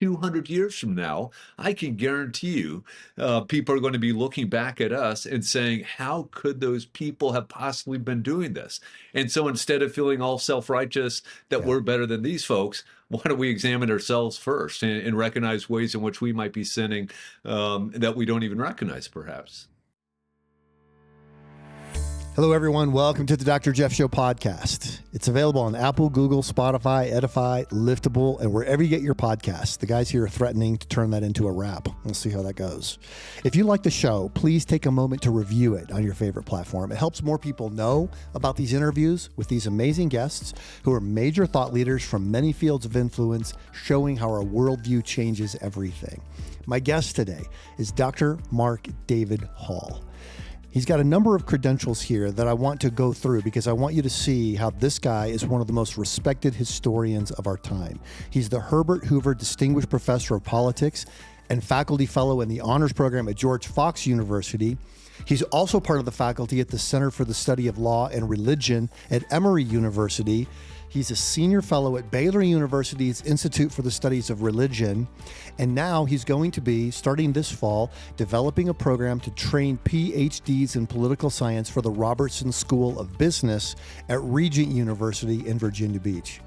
200 years from now, I can guarantee you, people are going to be looking back at us and saying, how could those people have possibly been doing this? And so instead of feeling all self-righteous that Yeah. we're better than these folks, why don't we examine ourselves first and recognize ways in which we might be sinning, that we don't even recognize, perhaps? Hello, everyone. Welcome to the Dr. Jeff Show podcast. It's available on Apple, Google, Spotify, Edify, Liftable, and wherever you get your podcasts. The guys here are threatening to turn that into a rap. We'll see how that goes. If you like the show, please take a moment to review it on your favorite platform. It helps more people know about these interviews with these amazing guests who are major thought leaders from many fields of influence, showing how our worldview changes everything. My guest today is Dr. Mark David Hall. He's got a number of credentials here that I want to go through because I want you to see how this guy is one of the most respected historians of our time. He's the Herbert Hoover Distinguished Professor of Politics and faculty fellow in the honors program at George Fox University. He's also part of the faculty at the Center for the Study of Law and Religion at Emory University. He's a senior fellow at Baylor University's Institute for the Studies of Religion. And now he's going to be, starting this fall, developing a program to train PhDs in political science for the Robertson School of Business at Regent University in Virginia Beach.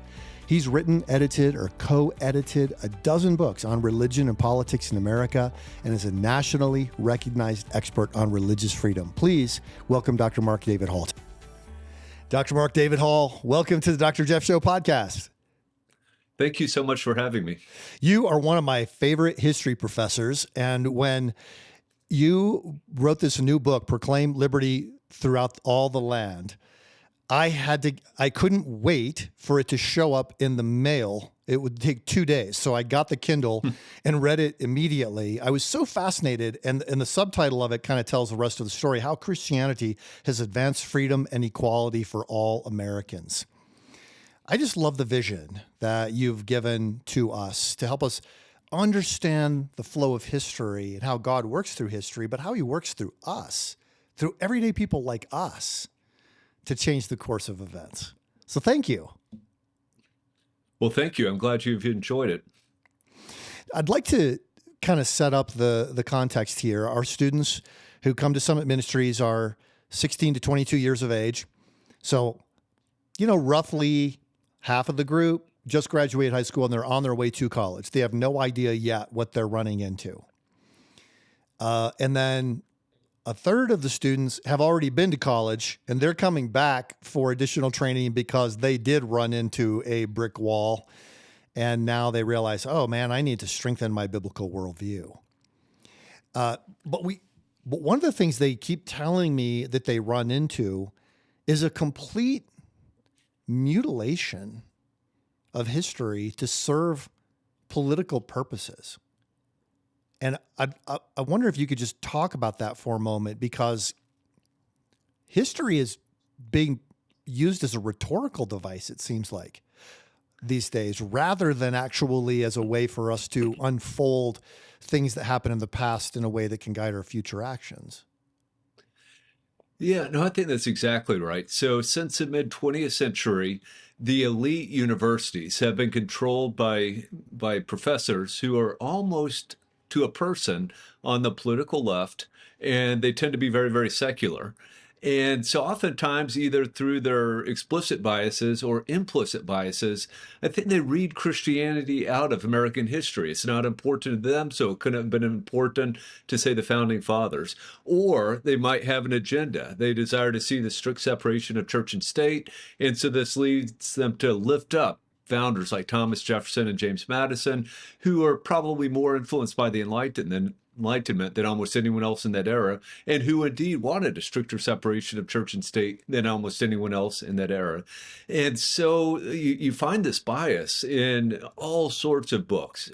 He's written, edited, or co-edited a dozen books on religion and politics in America and is a nationally recognized expert on religious freedom. Please welcome Dr. Mark David Hall. Dr. Mark David Hall, welcome to the Dr. Jeff Show podcast. Thank you so much for having me. You are one of my favorite history professors. And when you wrote this new book, Proclaim Liberty Throughout All the Land, I couldn't wait for it to show up in the mail. It would take 2 days. So I got the Kindle and read it immediately. I was so fascinated. And the subtitle of it kind of tells the rest of the story, how Christianity has advanced freedom and equality for all Americans. I just love the vision that you've given to us to help us understand the flow of history and how God works through history, but how he works through us, through everyday people like us, to change the course of events. So thank you. Well, thank you. I'm glad you've enjoyed it. I'd like to kind of set up the context here. Our students who come to Summit Ministries are 16 to 22 years of age. So, roughly half of the group just graduated high school and they're on their way to college. They have no idea yet what they're running into. And then a third of the students have already been to college and they're coming back for additional training because they did run into a brick wall. And now they realize, oh man, I need to strengthen my biblical worldview. But one of the things they keep telling me that they run into is a complete mutilation of history to serve political purposes. And I wonder if you could just talk about that for a moment, because history is being used as a rhetorical device, it seems like, these days, rather than actually as a way for us to unfold things that happened in the past in a way that can guide our future actions. Yeah, no, I think that's exactly right. So since the mid 20th century, the elite universities have been controlled by professors who are almost to a person on the political left, and they tend to be very, very secular. And so oftentimes, either through their explicit biases or implicit biases, I think they read Christianity out of American history. It's not important to them, so it couldn't have been important to, say, the founding fathers. Or they might have an agenda. They desire to see the strict separation of church and state, and so this leads them to lift up founders like Thomas Jefferson and James Madison, who are probably more influenced by the Enlightenment than almost anyone else in that era, and who indeed wanted a stricter separation of church and state than almost anyone else in that era. And so you find this bias in all sorts of books.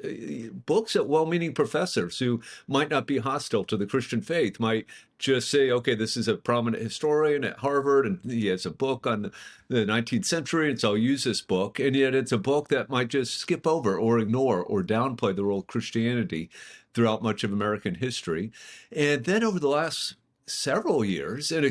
Books that well-meaning professors who might not be hostile to the Christian faith might just say, okay, this is a prominent historian at Harvard, and he has a book on the 19th century, and so I'll use this book. And yet it's a book that might just skip over or ignore or downplay the role of Christianity throughout much of American history. And then over the last several years, and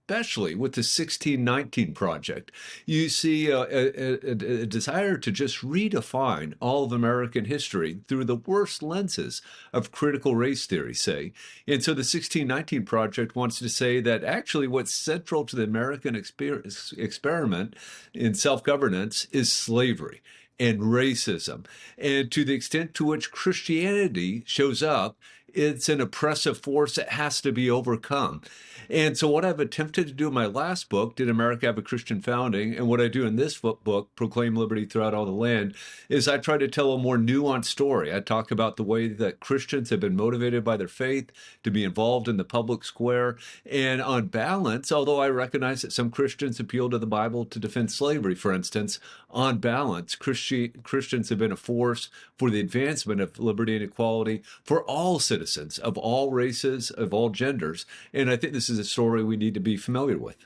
especially with the 1619 Project. You see a desire to just redefine all of American history through the worst lenses of critical race theory, say. And so the 1619 Project wants to say that actually what's central to the American experiment in self-governance is slavery and racism. And to the extent to which Christianity shows up, it's an oppressive force that has to be overcome. And so, what I've attempted to do in my last book, Did America Have a Christian Founding? And what I do in this book, Proclaim Liberty Throughout All the Land, is I try to tell a more nuanced story. I talk about the way that Christians have been motivated by their faith to be involved in the public square. And on balance, although I recognize that some Christians appeal to the Bible to defend slavery, for instance, on balance, Christians have been a force for the advancement of liberty and equality for all citizens of all races, of all genders. And I think this is a story we need to be familiar with.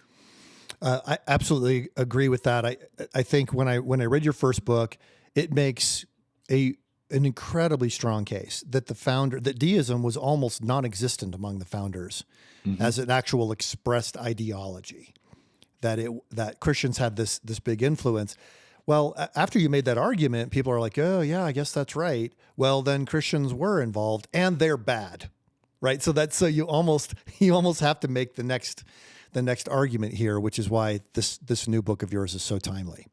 I absolutely agree with that. I think when I read your first book, it makes an incredibly strong case that that deism was almost non-existent among the founders as an actual expressed ideology, that Christians had this big influence. Well, after you made that argument, people are like, oh yeah, I guess that's right. Well, then Christians were involved and they're bad. Right. So you almost have to make the next argument here, which is why this new book of yours is so timely.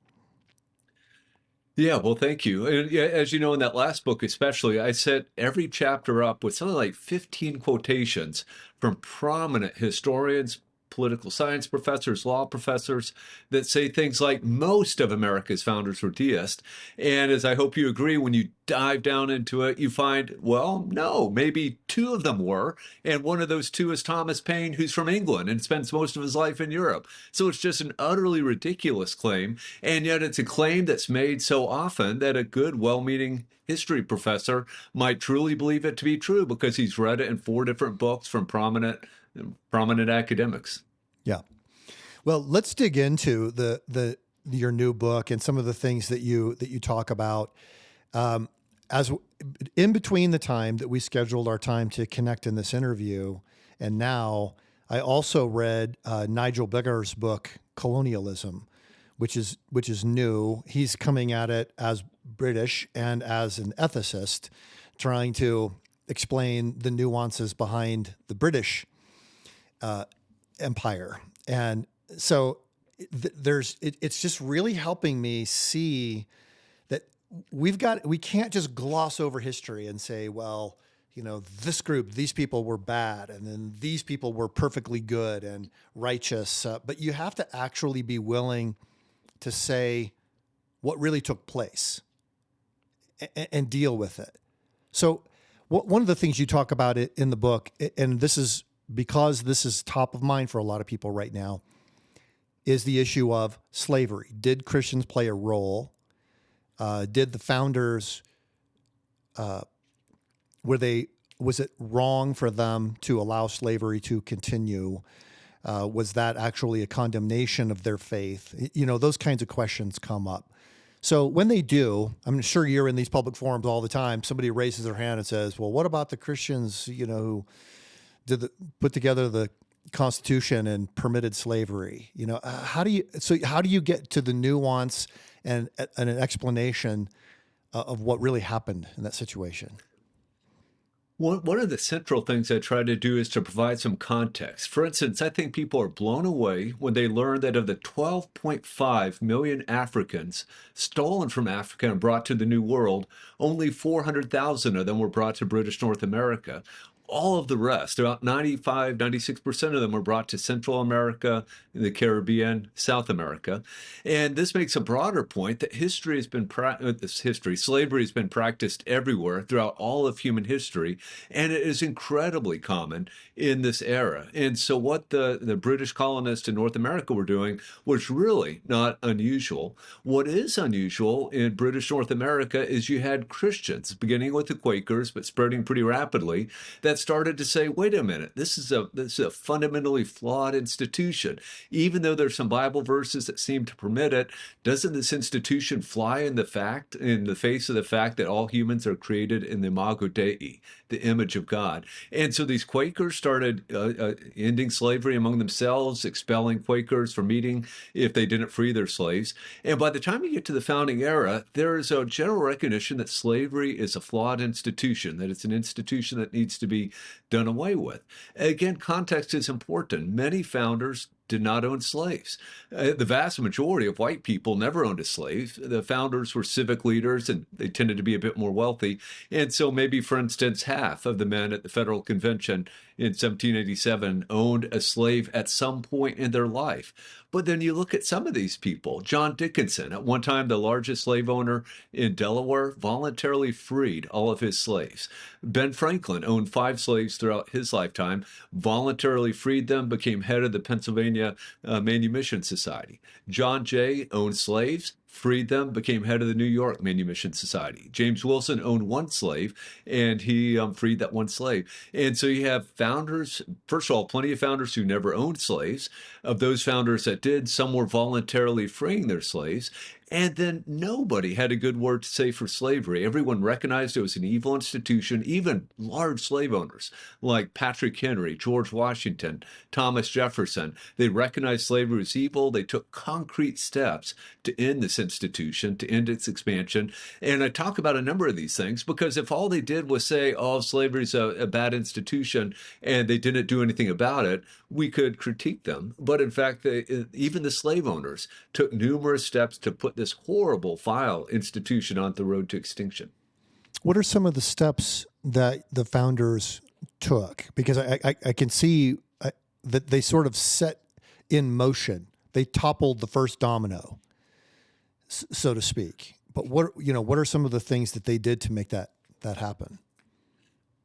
Yeah, well, thank you. And yeah, as you know, in that last book, especially, I set every chapter up with something like 15 quotations from prominent historians, political science professors, law professors that say things like most of America's founders were deists. And as I hope you agree, when you dive down into it, you find, well, no, maybe two of them were. And one of those two is Thomas Paine, who's from England and spends most of his life in Europe. So it's just an utterly ridiculous claim. And yet it's a claim that's made so often that a good, well-meaning history professor might truly believe it to be true because he's read it in 4 different books from prominent academics. Yeah. Well, let's dig into your new book and some of the things that you talk about. As in between the time that we scheduled our time to connect in this interview, and now I also read Nigel Beggar's book Colonialism, which is new. He's coming at it as British and as an ethicist, trying to explain the nuances behind the British empire. And so it's just really helping me see that we can't just gloss over history and say, well, this group, these people were bad, and then these people were perfectly good and righteous. But you have to actually be willing to say what really took place and deal with it. So one of the things you talk about it in the book, and this is because this is top of mind for a lot of people right now, is the issue of slavery. Did Christians play a role? Did the founders, was it wrong for them to allow slavery to continue? Was that actually a condemnation of their faith? Those kinds of questions come up. So when they do, I'm sure you're in these public forums all the time, somebody raises their hand and says, well, what about the Christians, who put together the Constitution and permitted slavery? How do you get to the nuance and an explanation of what really happened in that situation? One of the central things I try to do is to provide some context. For instance, I think people are blown away when they learn that of the 12.5 million Africans stolen from Africa and brought to the New World, only 400,000 of them were brought to British North America. All of the rest, about 95, 96% of them were brought to Central America, the Caribbean, South America. And this makes a broader point that slavery has been practiced everywhere throughout all of human history, and it is incredibly common in this era. And so what the British colonists in North America were doing was really not unusual. What is unusual in British North America is you had Christians, beginning with the Quakers, but spreading pretty rapidly, that that started to say, wait a minute, this is a fundamentally flawed institution. Even though there's some Bible verses that seem to permit it, doesn't this institution fly in the face of the fact that all humans are created in the imago Dei, the image of God? And so these Quakers started ending slavery among themselves, expelling Quakers from meeting if they didn't free their slaves. And by the time you get to the founding era, there is a general recognition that slavery is a flawed institution, that it's an institution that needs to be done away with. Again, context is important. Many founders did not own slaves. The vast majority of white people never owned a slave. The founders were civic leaders, and they tended to be a bit more wealthy. And so maybe, for instance, half of the men at the Federal Convention in 1787 owned a slave at some point in their life. But then you look at some of these people. John Dickinson, at one time the largest slave owner in Delaware, voluntarily freed all of his slaves. Ben Franklin owned 5 slaves throughout his lifetime, voluntarily freed them, became head of the Pennsylvania Manumission Society. John Jay owned slaves, freed them, became head of the New York Manumission Society. James Wilson owned 1 slave, and he freed that 1 slave. And so you have founders, first of all, plenty of founders who never owned slaves. Of those founders that did, some were voluntarily freeing their slaves. And then nobody had a good word to say for slavery. Everyone recognized it was an evil institution, even large slave owners like Patrick Henry, George Washington, Thomas Jefferson. They recognized slavery was evil. They took concrete steps to end this institution, to end its expansion. And I talk about a number of these things because if all they did was say, oh, slavery is a bad institution, and they didn't do anything about it, we could critique them. But in fact, even the slave owners took numerous steps to put this horrible, vile institution on the road to extinction. What are some of the steps that the founders took? Because I can see that they sort of set in motion. They toppled the first domino, so to speak. But what are some of the things that they did to make that happen?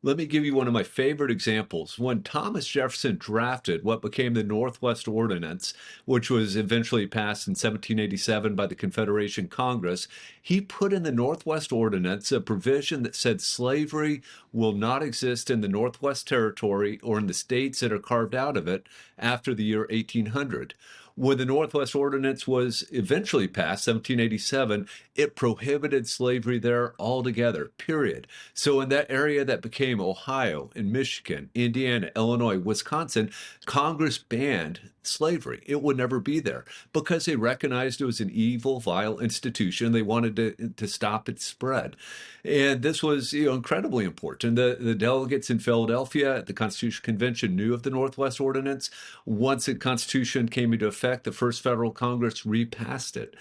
Let me give you one of my favorite examples. When Thomas Jefferson drafted what became the Northwest Ordinance, which was eventually passed in 1787 by the Confederation Congress, he put in the Northwest Ordinance a provision that said slavery will not exist in the Northwest Territory or in the states that are carved out of it after the year 1800. When the Northwest Ordinance was eventually passed, 1787, it prohibited slavery there altogether, period. So in that area that became Ohio and Michigan, Indiana, Illinois, Wisconsin, Congress banned slavery. It would never be there because they recognized it was an evil, vile institution. They wanted to stop its spread. And this was incredibly important. The delegates in Philadelphia at the Constitutional Convention knew of the Northwest Ordinance. Once the Constitution came into effect, the first federal Congress repassed it.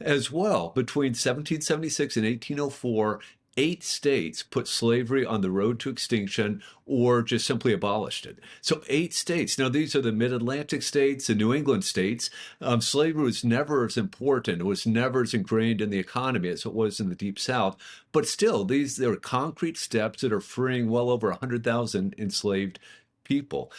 As well, between 1776 and 1804, 8 states put slavery on the road to extinction or just simply abolished it. So 8 states. Now, these are the mid-Atlantic states, the New England states. Slavery was never as important. It was never as ingrained in the economy as it was in the Deep South. But still, there are concrete steps that are freeing well over 100,000 enslaved people.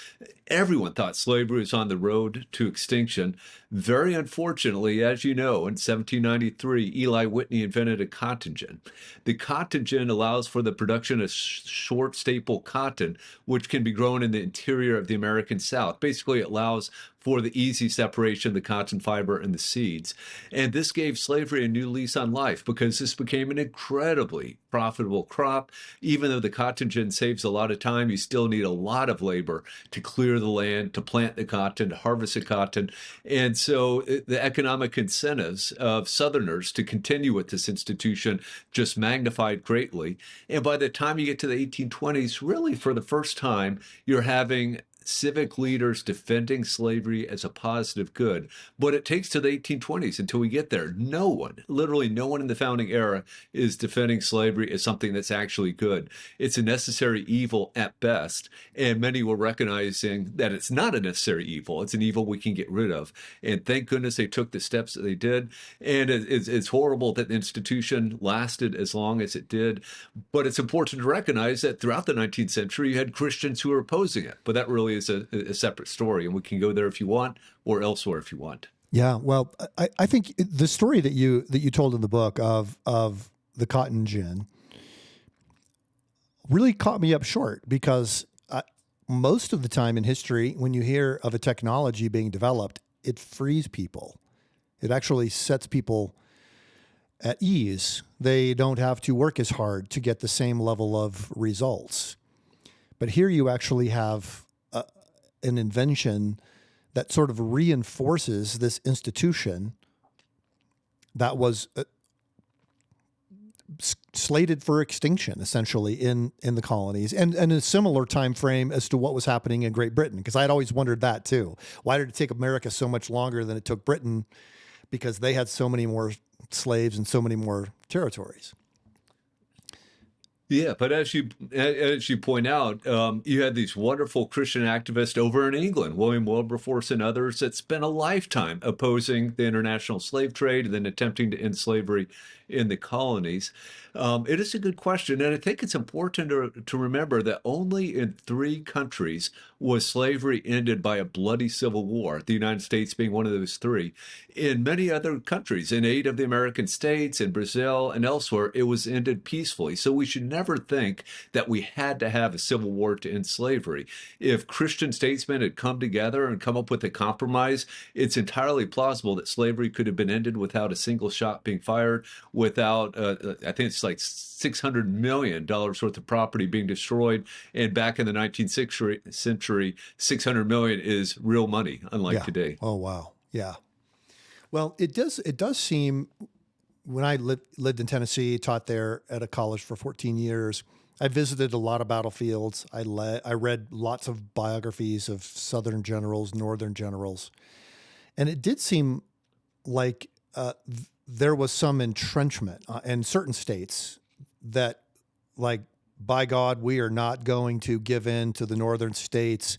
Everyone thought slavery was on the road to extinction. Very unfortunately, as you know, in 1793, Eli Whitney invented a cotton gin. The cotton gin allows for the production of short staple cotton, which can be grown in the interior of the American South. Basically, it allows for the easy separation of the cotton fiber and the seeds. And this gave slavery a new lease on life because this became an incredibly profitable crop. Even though the cotton gin saves a lot of time, you still need a lot of labor to clear the land, to plant the cotton, to harvest the cotton. And so the economic incentives of Southerners to continue with this institution just magnified greatly. And by the time you get to the 1820s, really for the first time, you're having civic leaders defending slavery as a positive good. But it takes to the 1820s until we get there. No one, literally no one in the founding era is defending slavery as something that's actually good. It's a necessary evil at best. And many were recognizing that it's not a necessary evil. It's an evil we can get rid of. And thank goodness they took the steps that they did. And it's horrible that the institution lasted as long as it did. But it's important to recognize that throughout the 19th century, you had Christians who were opposing it. But that really is a separate story, and we can go there if you want, or elsewhere if you want. Yeah, well, I think the story that you told in the book of the cotton gin, really caught me up short because most of the time in history, when you hear of a technology being developed, it frees people. It actually sets people at ease. They don't have to work as hard to get the same level of results. But here you actually have an invention that sort of reinforces this institution that was slated for extinction, essentially, in the colonies, and a similar time frame as to what was happening in Great Britain, because I'd always wondered that too. Why did it take America so much longer than it took Britain? Because they had so many more slaves and so many more territories. Yeah, but as you point out, you had these wonderful Christian activists over in England, William Wilberforce and others, that spent a lifetime opposing the international slave trade and then attempting to end slavery in the colonies. It is a good question, and I think it's important to remember that only in 3 countries was slavery ended by a bloody civil war, the United States being one of those 3. In many other countries, in 8 of the American states, in Brazil and elsewhere, it was ended peacefully. So we should never think that we had to have a civil war to end slavery. If Christian statesmen had come together and come up with a compromise, it's entirely plausible that slavery could have been ended without a single shot being fired, without, I think it's like $600 million worth of property being destroyed. And back in the 19th century, 600 million is real money, unlike today. Oh, wow. Yeah. Well, it does seem, when I lived in Tennessee, taught there at a college for 14 years, I visited a lot of battlefields. I read lots of biographies of Southern generals, Northern generals. And it did seem like there was some entrenchment in certain states that, like, by God, we are not going to give in to the Northern states.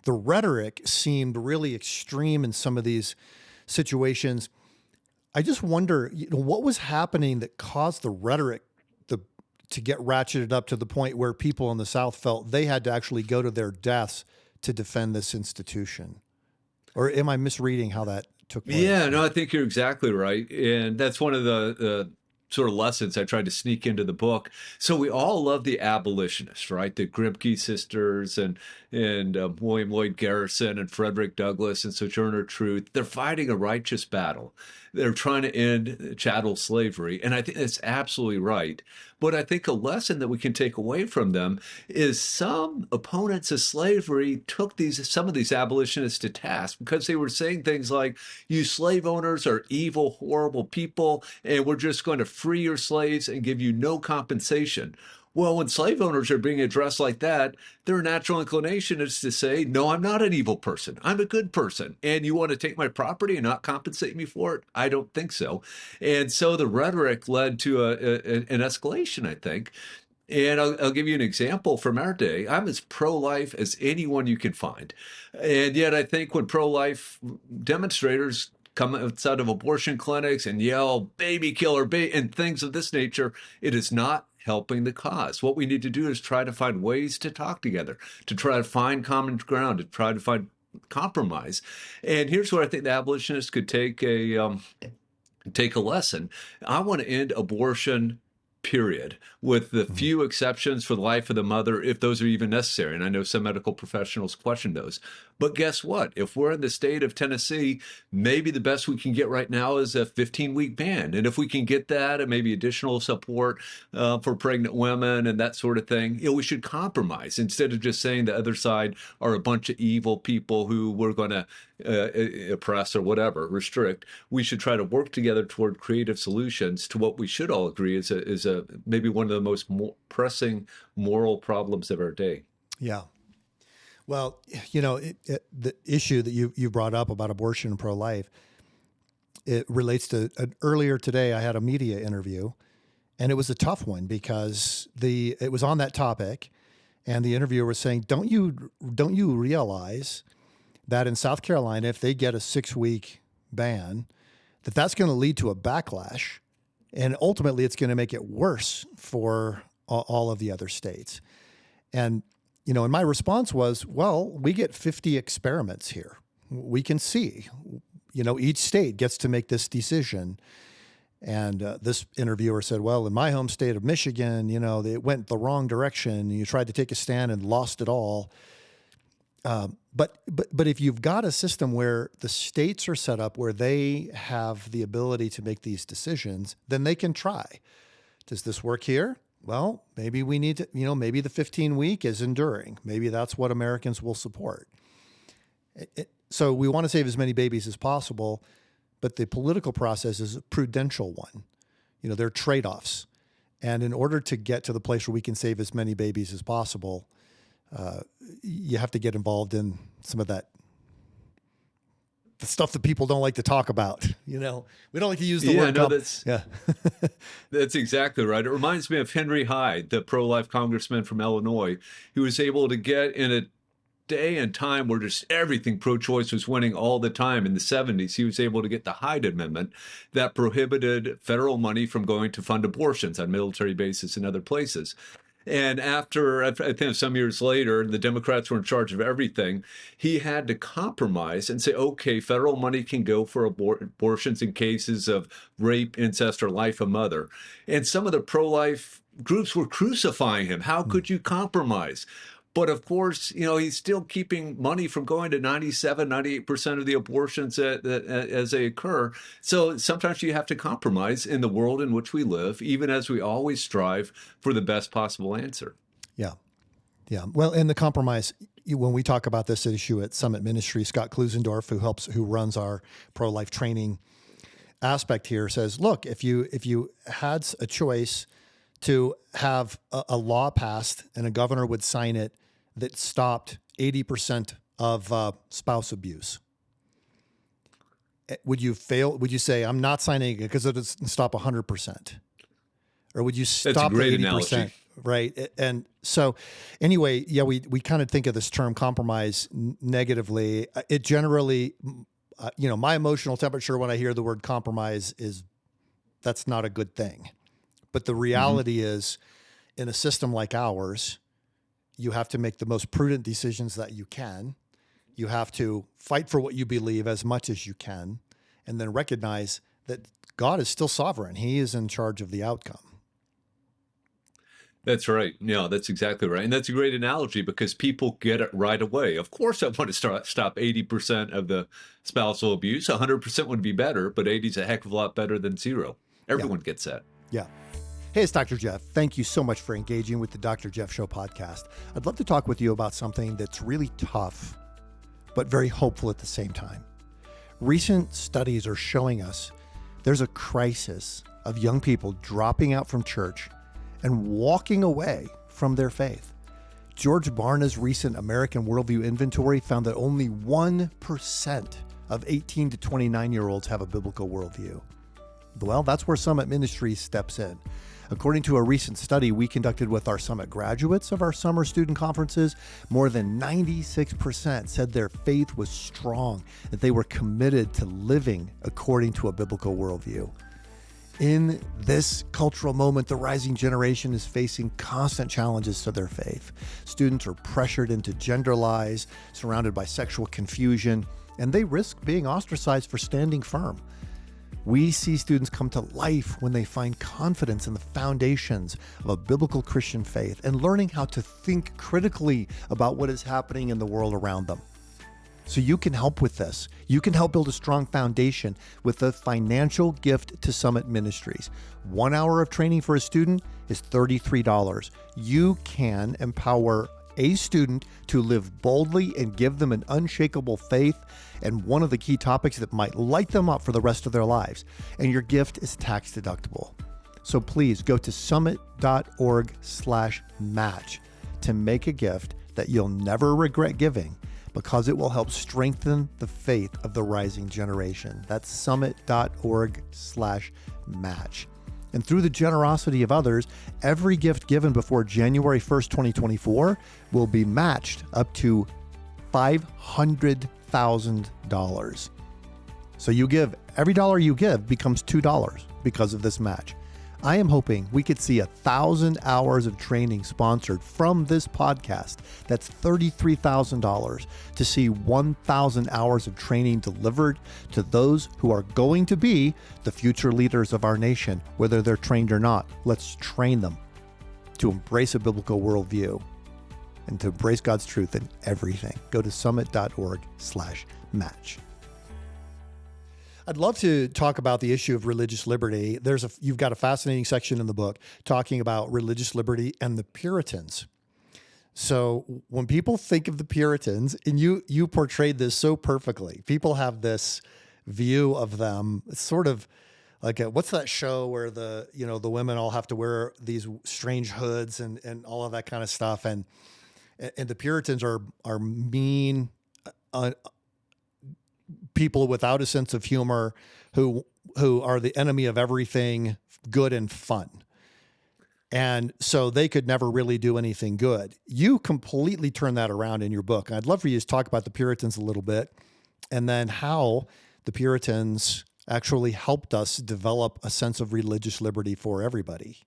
The rhetoric seemed really extreme in some of these situations. I just wonder, what was happening that caused the rhetoric to get ratcheted up to the point where people in the South felt they had to actually go to their deaths to defend this institution? Or am I misreading how that took place? Yeah, no, I think you're exactly right. And that's one of the sort of lessons I tried to sneak into the book. So we all love the abolitionists, right? The Grimke sisters and William Lloyd Garrison and Frederick Douglass and Sojourner Truth. They're fighting a righteous battle. They're trying to end chattel slavery. And I think that's absolutely right. But I think a lesson that we can take away from them is some opponents of slavery took some of these abolitionists to task because they were saying things like, you slave owners are evil, horrible people, and we're just going to free your slaves and give you no compensation. Well, when slave owners are being addressed like that, their natural inclination is to say, no, I'm not an evil person. I'm a good person. And you want to take my property and not compensate me for it? I don't think so. And so the rhetoric led to an escalation, I think. And I'll give you an example from our day. I'm as pro-life as anyone you can find. And yet I think when pro-life demonstrators come outside of abortion clinics and yell, baby killer, and things of this nature, it is not helping the cause. What we need to do is try to find ways to talk together, to try to find common ground, to try to find compromise. And here's where I think the abolitionists could take a lesson. I want to end abortion, period, with the few exceptions for the life of the mother, if those are even necessary. And I know some medical professionals question those. But guess what? If we're in the state of Tennessee, maybe the best we can get right now is a 15-week ban. And if we can get that and maybe additional support for pregnant women and that sort of thing, we should compromise instead of just saying the other side are a bunch of evil people who we're going to oppress or whatever, restrict. We should try to work together toward creative solutions to what we should all agree is maybe one of the most pressing moral problems of our day. Yeah. Well, the issue that you brought up about abortion and pro-life, it relates to earlier today. I had a media interview, and it was a tough one because it was on that topic, and the interviewer was saying, "Don't you realize that in South Carolina, if they get a 6-week ban, that's going to lead to a backlash, and ultimately it's going to make it worse for all of the other states?" And and my response was, well, we get 50 experiments here. We can see, each state gets to make this decision. And this interviewer said, well, in my home state of Michigan, it went the wrong direction. You tried to take a stand and lost it all. But if you've got a system where the states are set up where they have the ability to make these decisions, then they can try. Does this work here? Well, maybe we need to, maybe the 15-week is enduring. Maybe that's what Americans will support. So we want to save as many babies as possible, but the political process is a prudential one. There are trade-offs. And in order to get to the place where we can save as many babies as possible, you have to get involved in some of the stuff that people don't like to talk about. We don't like to use the word. That's exactly right. It reminds me of Henry Hyde, the pro-life congressman from Illinois, who was able to get in a day and time where just everything pro-choice was winning all the time. In the 70s, he was able to get the Hyde Amendment that prohibited federal money from going to fund abortions on military bases and other places. And after, I think some years later, the Democrats were in charge of everything. He had to compromise and say, okay, federal money can go for abortions in cases of rape, incest, or life of mother. And some of the pro-life groups were crucifying him. How could you compromise? But of course, he's still keeping money from going to 97, 98% of the abortions as they occur. So sometimes you have to compromise in the world in which we live, even as we always strive for the best possible answer. Yeah. Well, and the compromise, when we talk about this issue at Summit Ministry, Scott Klusendorf, who runs our pro-life training aspect here, says, look, if you had a choice to have a law passed and a governor would sign it that stopped 80% of spouse abuse, would you fail? Would you say, I'm not signing it because it doesn't stop 100%? Or would you stop at 80%? Analogy. Right. And so anyway, we kind of think of this term compromise negatively. It generally, my emotional temperature when I hear the word compromise is that's not a good thing. But the reality is, in a system like ours, you have to make the most prudent decisions that you can. You have to fight for what you believe as much as you can, and then recognize that God is still sovereign. He is in charge of the outcome. That's right. Yeah, that's exactly right. And that's a great analogy because people get it right away. Of course, I want to stop 80% of the spousal abuse. 100% would be better, but 80 is a heck of a lot better than zero. Everyone gets that. Yeah. Hey, it's Dr. Jeff. Thank you so much for engaging with the Dr. Jeff Show podcast. I'd love to talk with you about something that's really tough, but very hopeful at the same time. Recent studies are showing us there's a crisis of young people dropping out from church and walking away from their faith. George Barna's recent American Worldview Inventory found that only 1% of 18 to 29-year-olds have a biblical worldview. Well, that's where Summit Ministries steps in. According to a recent study we conducted with our Summit graduates of our summer student conferences, more than 96% said their faith was strong, that they were committed to living according to a biblical worldview. In this cultural moment, the rising generation is facing constant challenges to their faith. Students are pressured into gender lies, surrounded by sexual confusion, and they risk being ostracized for standing firm. We see students come to life when they find confidence in the foundations of a biblical Christian faith and learning how to think critically about what is happening in the world around them. So you can help with this. You can help build a strong foundation with a financial gift to Summit Ministries. 1 hour of training for a student is $33. You can empower a student to live boldly and give them an unshakable faith, and one of the key topics that might light them up for the rest of their lives. And your gift is tax deductible. So please go to summit.org/match to make a gift that you'll never regret giving, because it will help strengthen the faith of the rising generation. That's summit.org/match. And through the generosity of others, every gift given before January 1st, 2024 will be matched up to $500,000. So you give, every dollar you give becomes $2 because of this match. I am hoping we could see 1,000 hours of training sponsored from this podcast. That's $33,000 to see 1,000 hours of training delivered to those who are going to be the future leaders of our nation, whether they're trained or not. Let's train them to embrace a biblical worldview and to embrace God's truth in everything. Go to summit.org/match. I'd love to talk about the issue of religious liberty. You've got a fascinating section in the book talking about religious liberty and the Puritans. So when people think of the Puritans, and you portrayed this so perfectly, people have this view of them. It's sort of like what's that show where the women all have to wear these strange hoods and all of that kind of stuff, and the Puritans are mean. People without a sense of humor who are the enemy of everything good and fun. And so they could never really do anything good. You completely turn that around in your book. And I'd love for you to talk about the Puritans a little bit and then how the Puritans actually helped us develop a sense of religious liberty for everybody.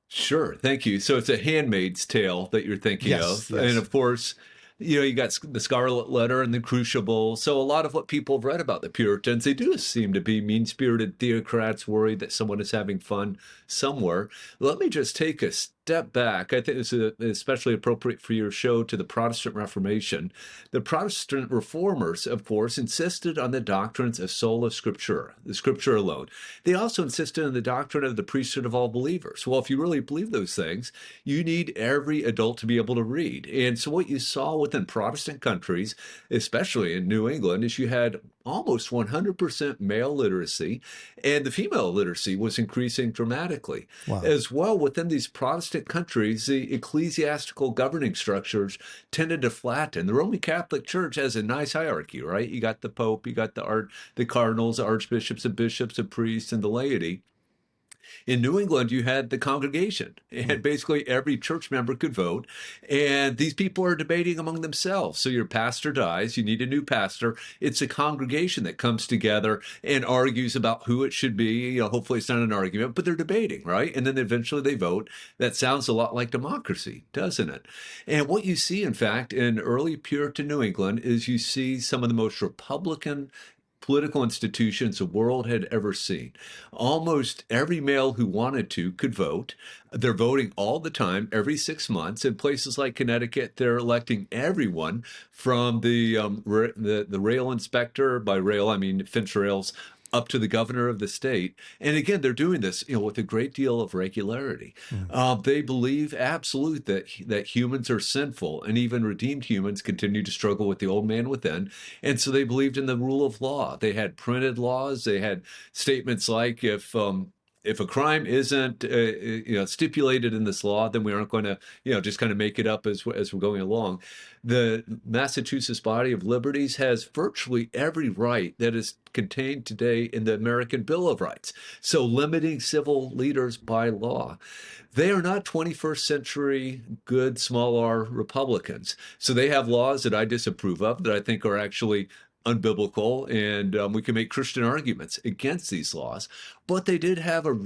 Sure. Thank you. So it's a Handmaid's Tale that you're thinking Yes, of. yes. And of course, you got the Scarlet Letter and the Crucible. So a lot of what people have read about the Puritans, they do seem to be mean-spirited theocrats worried that someone is having fun somewhere. Let me just take a step back. I think this is especially appropriate for your show, to the Protestant Reformation. The Protestant reformers, of course, insisted on the doctrines of sola scriptura, the scripture alone. They also insisted on the doctrine of the priesthood of all believers. Well, if you really believe those things, you need every adult to be able to read. And so what you saw within Protestant countries, especially in New England, is you had almost 100% male literacy, and the female literacy was increasing dramatically. Wow. As well, within these Protestant countries, the ecclesiastical governing structures tended to flatten. The Roman Catholic Church has a nice hierarchy, right? You got the Pope, you got the cardinals, the archbishops, the bishops, the priests, and the laity. In New England, you had the congregation, and basically every church member could vote. And these people are debating among themselves. So your pastor dies, you need a new pastor. It's a congregation that comes together and argues about who it should be. Hopefully it's not an argument, but they're debating, right? And then eventually they vote. That sounds a lot like democracy, doesn't it? And what you see, in fact, in early Puritan New England is you see some of the most Republican political institutions the world had ever seen. Almost every male who wanted to could vote. They're voting all the time, every 6 months. In places like Connecticut, they're electing everyone from the rail inspector, by rail I mean fence rails, up to the governor of the state. And again, they're doing this, with a great deal of regularity. They believe absolutely that humans are sinful, and even redeemed humans continue to struggle with the old man within. And so they believed in the rule of law. They had printed laws. They had statements like, if a crime isn't stipulated in this law, then we aren't going to just kind of make it up as we're going along. The Massachusetts Body of Liberties has virtually every right that is contained today in the American Bill of Rights. So limiting civil leaders by law. They are not 21st century good small r Republicans. So they have laws that I disapprove of, that I think are actually unbiblical, and we can make Christian arguments against these laws. But they did have they were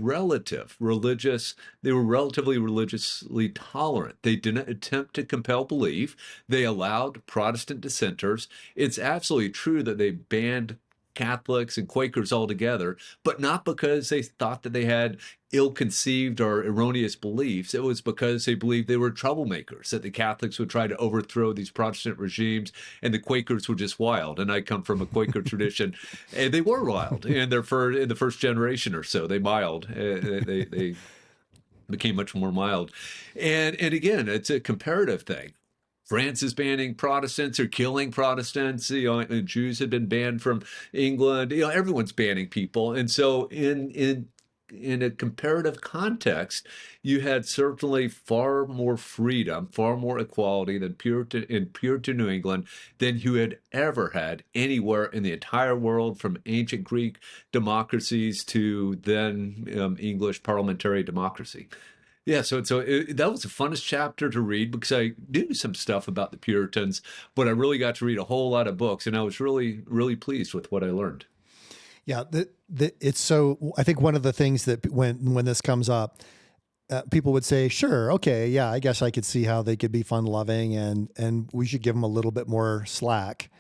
relatively religiously tolerant. They didn't attempt to compel belief. They allowed Protestant dissenters. It's absolutely true that they banned Catholics and Quakers altogether, but not because they thought that they had ill-conceived or erroneous beliefs. It was because they believed they were troublemakers, that the Catholics would try to overthrow these Protestant regimes, and the Quakers were just wild. And I come from a Quaker tradition, and they were wild. And in the first generation or so, they became much more mild. And again, it's a comparative thing. France is banning Protestants or killing Protestants. Jews had been banned from England. Everyone's banning people. And so in a comparative context, you had certainly far more freedom, far more equality in Puritan New England than you had ever had anywhere in the entire world, from ancient Greek democracies to then English parliamentary democracy. Yeah, that was the funnest chapter to read, because I knew some stuff about the Puritans, but I really got to read a whole lot of books, and I was really, really pleased with what I learned. Yeah, it's so, I think one of the things that when this comes up, people would say, sure, okay, yeah, I guess I could see how they could be fun loving and we should give them a little bit more slack.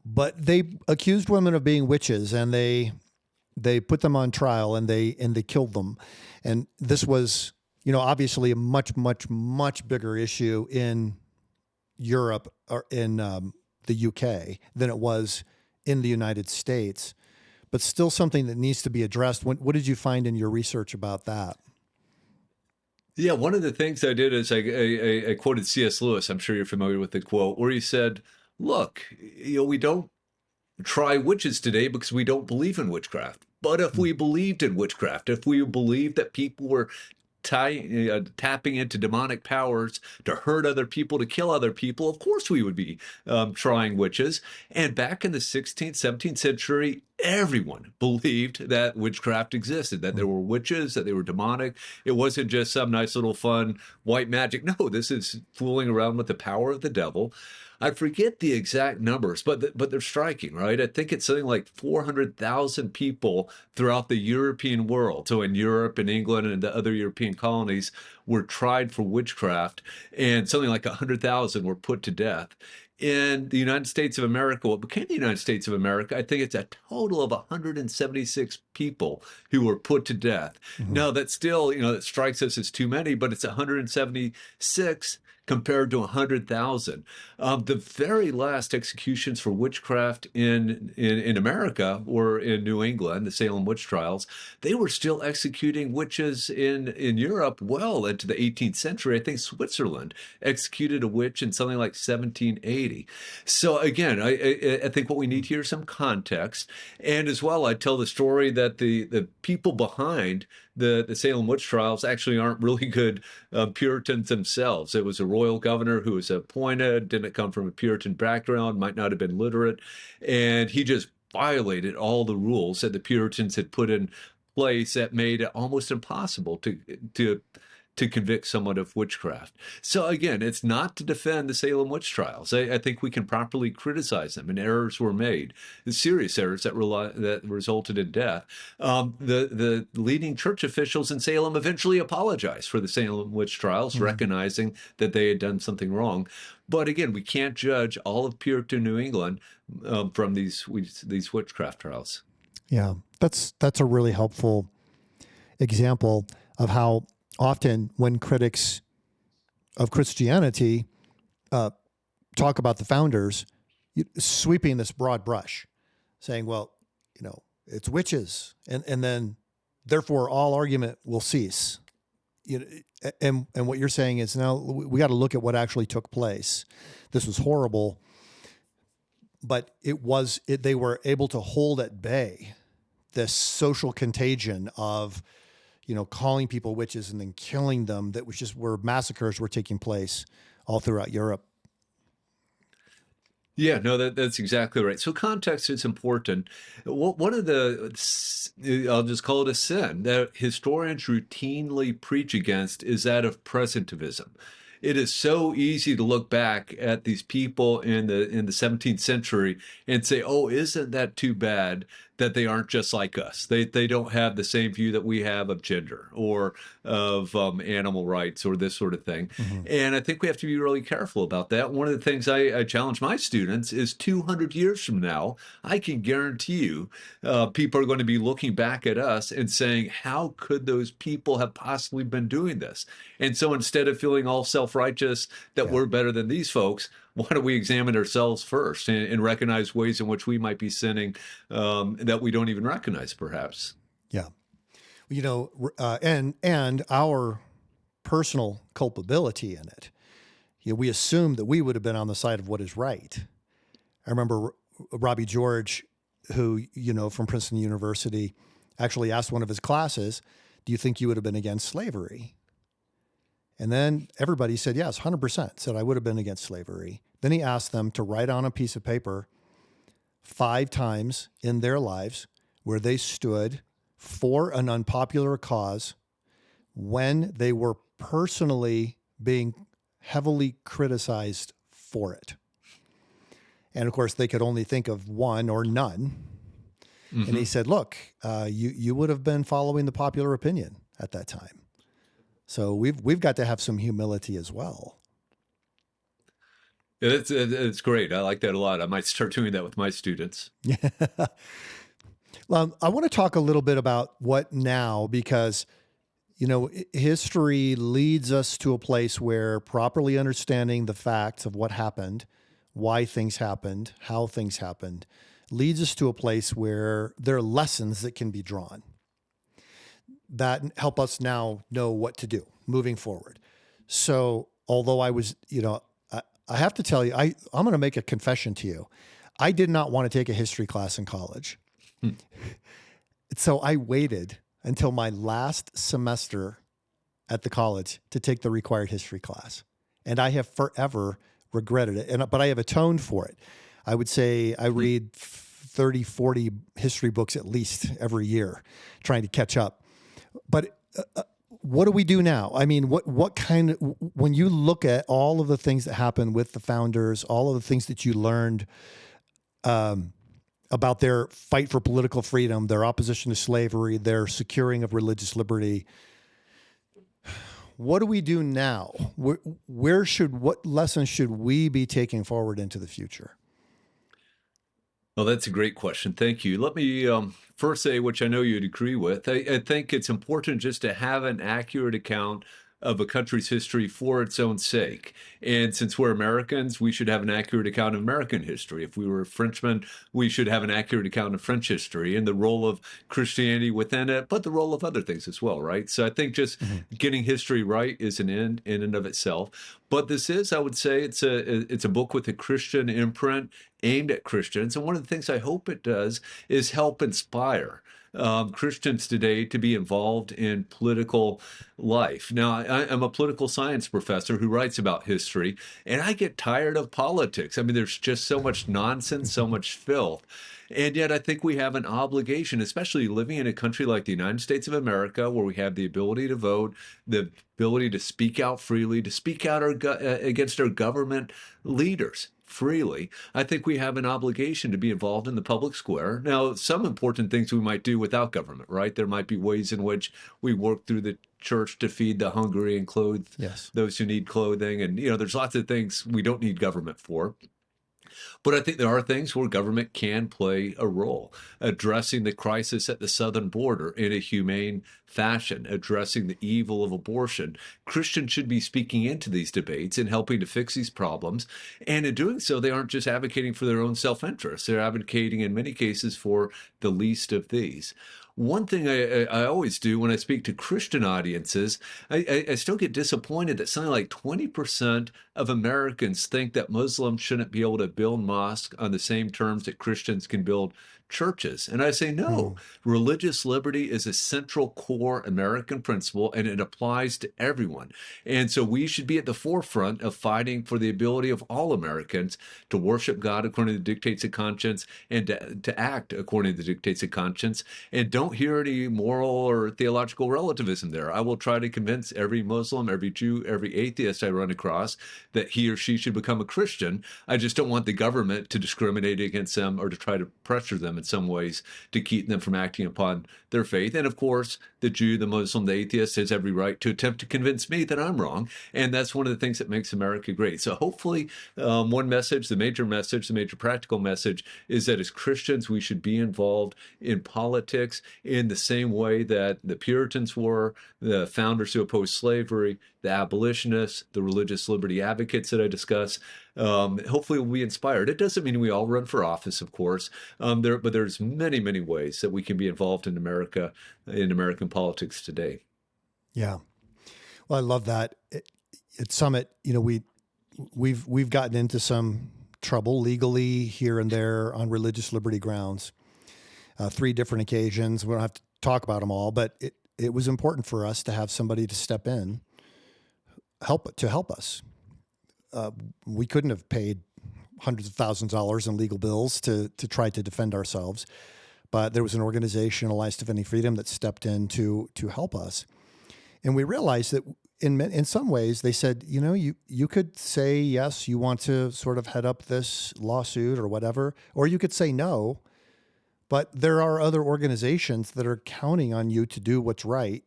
But they accused women of being witches, and they put them on trial, and they killed them. And this was, obviously a much, much, much bigger issue in Europe or in the UK than it was in the United States, but still something that needs to be addressed. What did you find in your research about that? Yeah, one of the things I did is I quoted C.S. Lewis. I'm sure you're familiar with the quote where he said, "Look, we don't try witches today because we don't believe in witchcraft. But if we believed in witchcraft, if we believed that people were tapping into demonic powers to hurt other people, to kill other people, of course we would be trying witches." And back in the 16th, 17th century, everyone believed that witchcraft existed, that there were witches, that they were demonic. It wasn't just some nice little fun white magic. No, this is fooling around with the power of the devil. I forget the exact numbers, but they're striking, right? I think it's something like 400,000 people throughout the European world. So in Europe and England and the other European colonies were tried for witchcraft, and something like 100,000 were put to death. In the United States of America, what became the United States of America, I think it's a total of 176 people who were put to death. Mm-hmm. Now, that still, that strikes us as too many, but it's 176 compared to 100,000. The very last executions for witchcraft in America were in New England, the Salem witch trials. They were still executing witches in Europe well into the 18th century. I think Switzerland executed a witch in something like 1780. So again, I think what we need here is some context. And as well, I tell the story that the people behind the Salem witch trials actually aren't really good Puritans themselves. It was a royal governor who was appointed, didn't come from a Puritan background, might not have been literate, and he just violated all the rules that the Puritans had put in place that made it almost impossible to convict someone of witchcraft. So again, it's not to defend the Salem witch trials. I think we can properly criticize them, and errors were made, the serious errors that resulted in death. The leading church officials in Salem eventually apologized for the Salem witch trials, recognizing that they had done something wrong. But again, we can't judge all of Puritan New England from these witchcraft trials. Yeah, that's a really helpful example of how often when critics of Christianity talk about the founders, sweeping this broad brush, saying, well, it's witches, and then therefore all argument will cease. And what you're saying is, now we got to look at what actually took place. This was horrible, but they were able to hold at bay this social contagion of calling people witches and then killing them. That was just where massacres were taking place all throughout Europe. Yeah, no, that's exactly right. So context is important. One of I'll just call it a sin that historians routinely preach against is that of Presentiveism. It is so easy to look back at these people in the 17th century and say, "Oh, isn't that too bad that they aren't just like us? They don't have the same view that we have of gender or of animal rights or this sort of thing." Mm-hmm. And I think we have to be really careful about that. One of the things I challenge my students is 200 years from now, I can guarantee you people are going to be looking back at us and saying, "How could those people have possibly been doing this?" And so instead of feeling all self-righteous that we're better than these folks, why don't we examine ourselves first and recognize ways in which we might be sinning that we don't even recognize, perhaps? Yeah. And our personal culpability in it. We assume that we would have been on the side of what is right. I remember Robbie George, who, from Princeton University, actually asked one of his classes, "Do you think you would have been against slavery?" And then everybody said, yes, 100%, said I would have been against slavery. Then he asked them to write on a piece of paper 5 times in their lives where they stood for an unpopular cause when they were personally being heavily criticized for it. And of course, they could only think of one or none. And he Hmm. said, look, you would have been following the popular opinion at that time. So we've got to have some humility as well. It's great. I like that a lot. I might start doing that with my students. I want to talk a little bit about what now, because history leads us to a place where properly understanding the facts of what happened, why things happened, how things happened, leads us to a place where there are lessons that can be drawn that help us now know what to do moving forward. So, although I have to tell you, I'm going to make a confession to you. I did not want to take a history class in college. Hmm. So I waited until my last semester at the college to take the required history class. And I have forever regretted it. But I have atoned for it. I would say I read 30, 40 history books at least every year, trying to catch up. But what do we do now? I mean, what kind of, when you look at all of the things that happened with the founders, all of the things that you learned about their fight for political freedom, their opposition to slavery, their securing of religious liberty, what do we do now? What lessons should we be taking forward into the future? Well, that's a great question. Thank you. Let me first say, which I know you'd agree with, I think it's important just to have an accurate account of a country's history for its own sake. And since we're Americans, we should have an accurate account of American history. If we were Frenchmen, we should have an accurate account of French history and the role of Christianity within it, but the role of other things as well, right? So I think just getting history right is an end in and of itself. But this is, I would say, it's a book with a Christian imprint aimed at Christians. And one of the things I hope it does is help inspire Christians today to be involved in political life. Now, I'm a political science professor who writes about history, and I get tired of politics. I mean, there's just so much nonsense, so much filth. And yet, I think we have an obligation, especially living in a country like the United States of America, where we have the ability to vote, the ability to speak out freely, to speak out against our government leaders freely. I think we have an obligation to be involved in the public square. Now, some important things we might do without government, right? There might be ways in which we work through the church to feed the hungry and clothe Yes. those who need clothing. And, there's lots of things we don't need government for. But I think there are things where government can play a role, addressing the crisis at the southern border in a humane fashion, addressing the evil of abortion. Christians should be speaking into these debates and helping to fix these problems. And in doing so, they aren't just advocating for their own self-interest. They're advocating in many cases for the least of these. One thing I always do when I speak to Christian audiences, I still get disappointed that something like 20% of Americans think that Muslims shouldn't be able to build mosques on the same terms that Christians can build churches. And I say, no, religious liberty is a central core American principle, and it applies to everyone. And so we should be at the forefront of fighting for the ability of all Americans to worship God according to the dictates of conscience and to act according to the dictates of conscience. And don't hear any moral or theological relativism there. I will try to convince every Muslim, every Jew, every atheist I run across that he or she should become a Christian. I just don't want the government to discriminate against them or to try to pressure them in some ways to keep them from acting upon their faith. And of course, the Jew, the Muslim, the atheist has every right to attempt to convince me that I'm wrong. And that's one of the things that makes America great. So hopefully, one message, the major practical message is that as Christians, we should be involved in politics in the same way that the Puritans were, the founders who opposed slavery, the abolitionists, the religious liberty advocates that I discuss. Hopefully we'll be inspired. It doesn't mean we all run for office, of course, but there's many, many ways that we can be involved in America, in American politics today. Yeah. Well, I love that. At Summit, we've gotten into some trouble legally here and there on religious liberty grounds. 3 different occasions. We don't have to talk about them all, but it was important for us to have somebody to step in, help us. We couldn't have paid hundreds of thousands of dollars in legal bills to try to defend ourselves, but there was an organization, Alliance Defending Freedom, that stepped in to help us, and we realized that in some ways they said, you could say yes, you want to sort of head up this lawsuit or whatever, or you could say no. But there are other organizations that are counting on you to do what's right.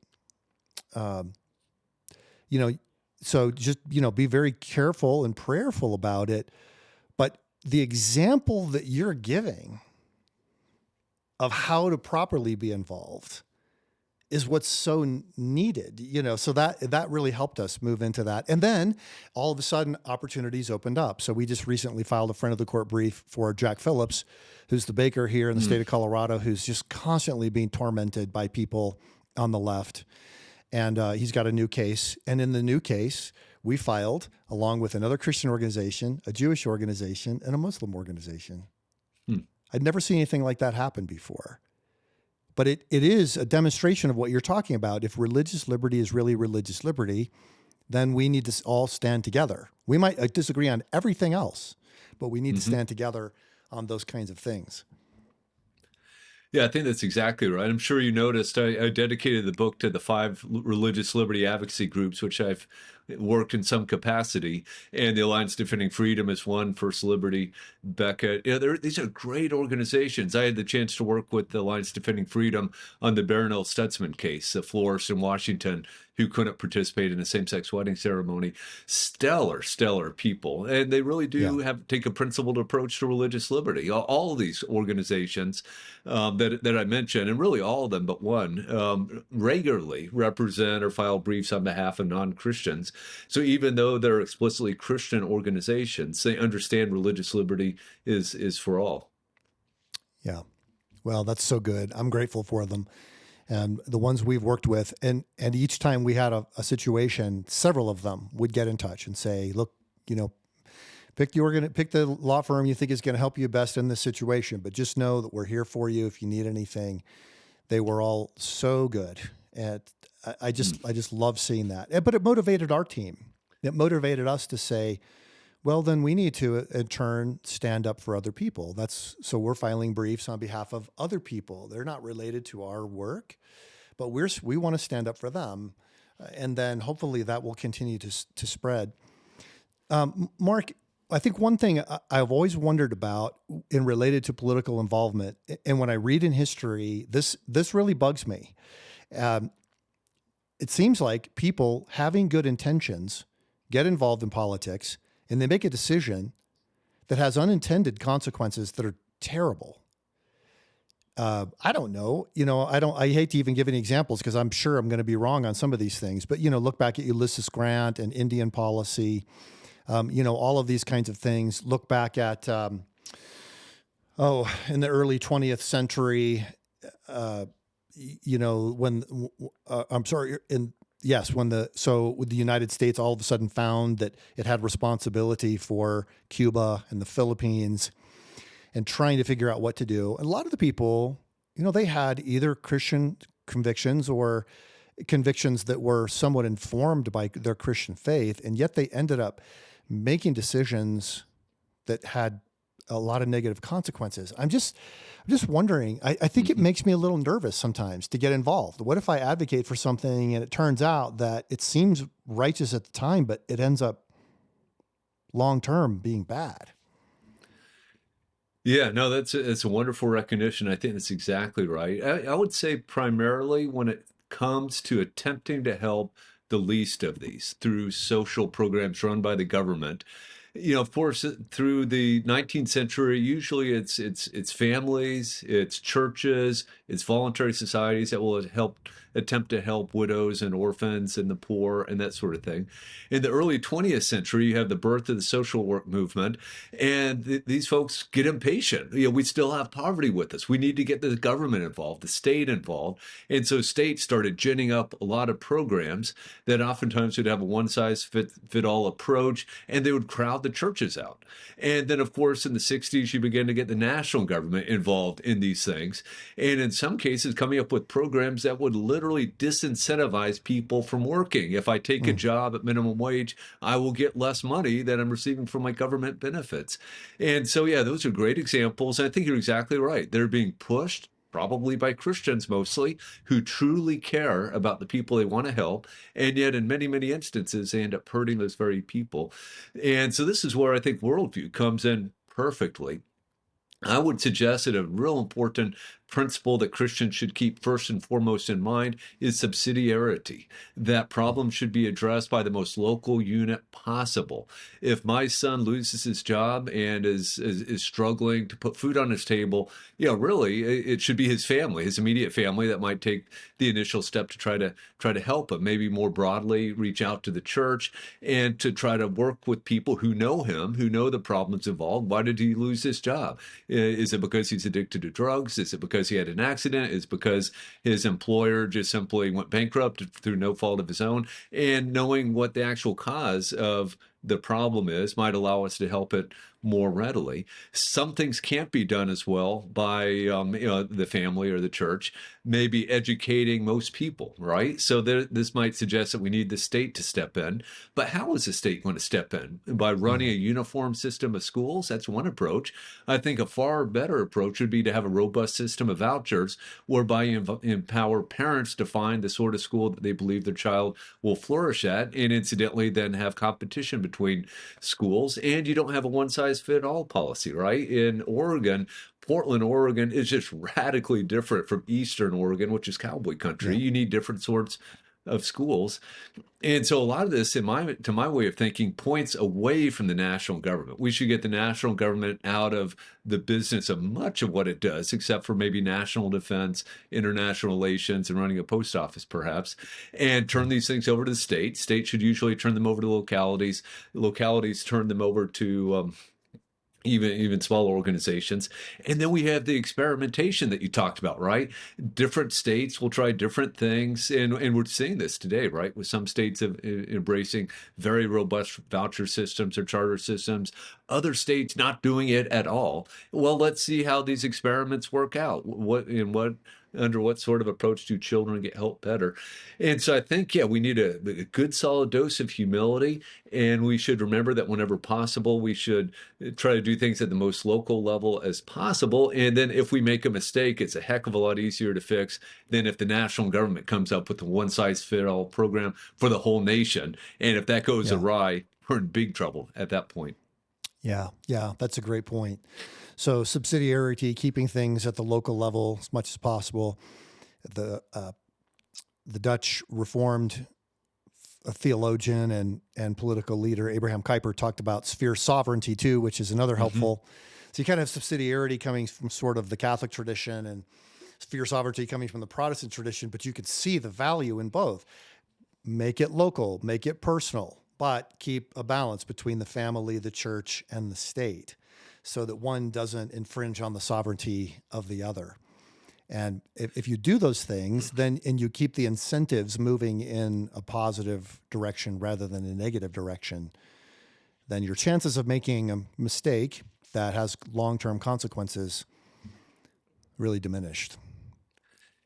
Um, you know, so just, be very careful and prayerful about it. But the example that you're giving of how to properly be involved is what's so needed, so that really helped us move into that. And then all of a sudden opportunities opened up. So we just recently filed a friend of the court brief for Jack Phillips, who's the baker here in the state of Colorado, who's just constantly being tormented by people on the left. And he's got a new case. And in the new case, we filed, along with another Christian organization, a Jewish organization, and a Muslim organization. I'd never seen anything like that happen before. But it is a demonstration of what you're talking about. If religious liberty is really religious liberty, then we need to all stand together. We might disagree on everything else, but we need to stand together on those kinds of things. Yeah, I think that's exactly right. I'm sure you noticed I dedicated the book to the 5 religious liberty advocacy groups, which I've worked in some capacity. And the Alliance Defending Freedom is one, First Liberty, Beckett. These are great organizations. I had the chance to work with the Alliance Defending Freedom on the Barronelle Stutzman case, a florist in Washington who couldn't participate in a same-sex wedding ceremony. Stellar people. And they really do take a principled approach to religious liberty. All of these organizations that I mentioned, and really all of them but one, regularly represent or file briefs on behalf of non-Christians. So even though they're explicitly Christian organizations, they understand religious liberty is for all. Yeah. Well, that's so good. I'm grateful for them. And the ones we've worked with, and each time we had a situation, several of them would get in touch and say, look, pick the law firm you think is going to help you best in this situation, but just know that we're here for you if you need anything. They were all so good. And I just love seeing that. But it motivated our team. It motivated us to say, well, then we need to, in turn, stand up for other people. So we're filing briefs on behalf of other people. They're not related to our work, but we want to stand up for them. And then hopefully that will continue to spread. Mark, I think one thing I've always wondered about in related to political involvement, and when I read in history, this really bugs me. It seems like people having good intentions get involved in politics, and they make a decision that has unintended consequences that are terrible. I don't know. I hate to even give any examples because I'm sure I'm going to be wrong on some of these things. But, look back at Ulysses Grant and Indian policy, all of these kinds of things. Look back at, in the early 20th century, when the United States all of a sudden found that it had responsibility for Cuba and the Philippines and trying to figure out what to do. And a lot of the people, they had either Christian convictions or convictions that were somewhat informed by their Christian faith, and yet they ended up making decisions that had a lot of negative consequences. I'm just wondering, I think it makes me a little nervous sometimes to get involved. What if I advocate for something and it turns out that it seems righteous at the time, but it ends up long-term being bad? Yeah, no, it's a wonderful recognition. I think that's exactly right. I would say primarily when it comes to attempting to help the least of these through social programs run by the government. Of course, through the 19th century, usually it's families, it's churches, it's voluntary societies that will attempt to help widows and orphans and the poor and that sort of thing. In the early 20th century, you have the birth of the social work movement, and these folks get impatient. We still have poverty with us. We need to get the government involved, the state involved. And so states started ginning up a lot of programs that oftentimes would have a one-size-fit-all approach, and they would crowd the churches out. And then, of course, in the 60s, you begin to get the national government involved in these things. And in some cases, coming up with programs that would literally disincentivize people from working. If I take a job at minimum wage, I will get less money than I'm receiving from my government benefits. And so, yeah, those are great examples. And I think you're exactly right. They're being pushed probably by Christians mostly, who truly care about the people they want to help. And yet in many, many instances, they end up hurting those very people. And so this is where I think worldview comes in perfectly. I would suggest that a real important principle that Christians should keep first and foremost in mind is subsidiarity. That problem should be addressed by the most local unit possible. If my son loses his job and is struggling to put food on his table, really, it should be his family, his immediate family, that might take the initial step to try to help him. Maybe more broadly, reach out to the church and to try to work with people who know him, who know the problems involved. Why did he lose his job? Is it because he's addicted to drugs? Is it because he had an accident? Is it because his employer just simply went bankrupt through no fault of his own? And knowing what the actual cause of the problem is might allow us to help it more readily. Some things can't be done as well by the family or the church, maybe educating most people, right? So this might suggest that we need the state to step in. But how is the state going to step in? By running a uniform system of schools? That's one approach. I think a far better approach would be to have a robust system of vouchers whereby you empower parents to find the sort of school that they believe their child will flourish at, and incidentally then have competition between schools. And you don't have a one-size-fit-all policy, right? In Oregon, Portland, Oregon is just radically different from Eastern Oregon, which is cowboy country. Yeah. You need different sorts of schools. And so a lot of this, to my way of thinking, points away from the national government. We should get the national government out of the business of much of what it does, except for maybe national defense, international relations, and running a post office, perhaps, and turn these things over to the state. States should usually turn them over to localities. Localities turn them over to even smaller organizations. And then we have the experimentation that you talked about, right? Different states will try different things. And we're seeing this today, right? With some states embracing very robust voucher systems or charter systems, other states not doing it at all. Well, let's see how these experiments work out. Under what sort of approach do children get help better? And so I think, we need a good solid dose of humility. And we should remember that whenever possible, we should try to do things at the most local level as possible. And then if we make a mistake, it's a heck of a lot easier to fix than if the national government comes up with a one-size-fits-all program for the whole nation. And if that goes awry, we're in big trouble at that point. Yeah, that's a great point. So subsidiarity, keeping things at the local level as much as possible. The Dutch Reformed theologian and political leader Abraham Kuyper talked about sphere sovereignty too, which is another helpful. So you kind of have subsidiarity coming from sort of the Catholic tradition and sphere sovereignty coming from the Protestant tradition, but you could see the value in both. Make it local, make it personal, but keep a balance between the family, the church, and the state, so that one doesn't infringe on the sovereignty of the other. And if you do those things, then and you keep the incentives moving in a positive direction rather than a negative direction, then your chances of making a mistake that has long-term consequences really diminished.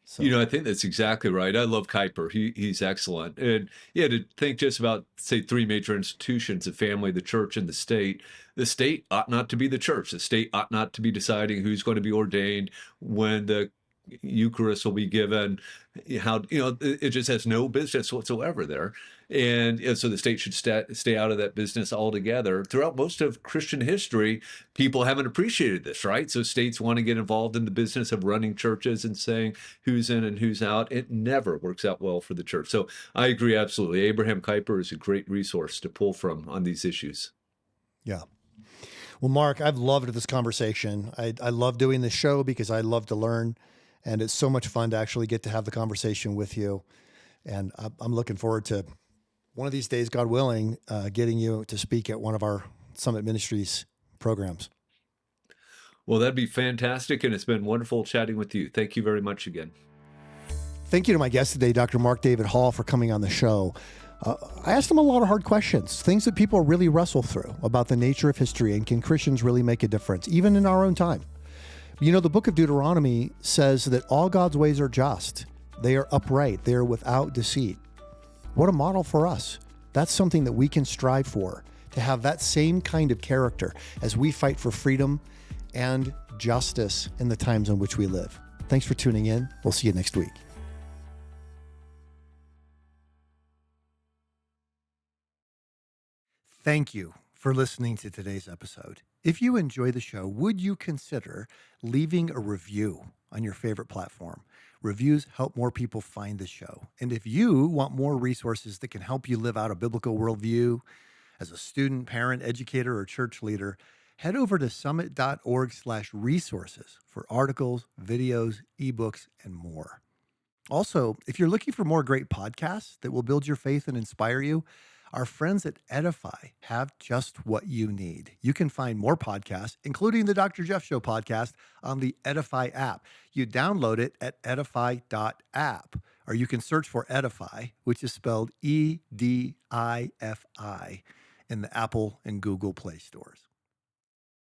So. I think that's exactly right. I love Kuyper. He's excellent. And to think just about, say, three major institutions, the family, the church, and the state. The state ought not to be the church. The state ought not to be deciding who's going to be ordained, when the Eucharist will be given, how, it just has no business whatsoever there. And so the state should stay out of that business altogether. Throughout most of Christian history, people haven't appreciated this, right? So states want to get involved in the business of running churches and saying who's in and who's out. It never works out well for the church. So I agree absolutely. Abraham Kuyper is a great resource to pull from on these issues. Yeah. Well, Mark, I've loved this conversation. I love doing this show because I love to learn. And it's so much fun to actually get to have the conversation with you. And I'm looking forward to one of these days, God willing, getting you to speak at one of our Summit Ministries programs. Well, that'd be fantastic. And it's been wonderful chatting with you. Thank you very much again. Thank you to my guest today, Dr. Mark David Hall, for coming on the show. I asked him a lot of hard questions, things that people really wrestle through about the nature of history and can Christians really make a difference, even in our own time. The book of Deuteronomy says that all God's ways are just. They are upright. They are without deceit. What a model for us. That's something that we can strive for, to have that same kind of character as we fight for freedom and justice in the times in which we live. Thanks for tuning in. We'll see you next week. Thank you for listening to today's episode. If you enjoy the show, would you consider leaving a review on your favorite platform? Reviews help more people find the show. And if you want more resources that can help you live out a biblical worldview as a student, parent, educator, or church leader, head over to summit.org/resources for articles, videos, ebooks, and more. Also, if you're looking for more great podcasts that will build your faith and inspire you, our friends at Edify have just what you need. You can find more podcasts, including the Dr. Jeff Show podcast, on the Edify app. You download it at edify.app, or you can search for Edify, which is spelled EDIFI, in the Apple and Google Play stores.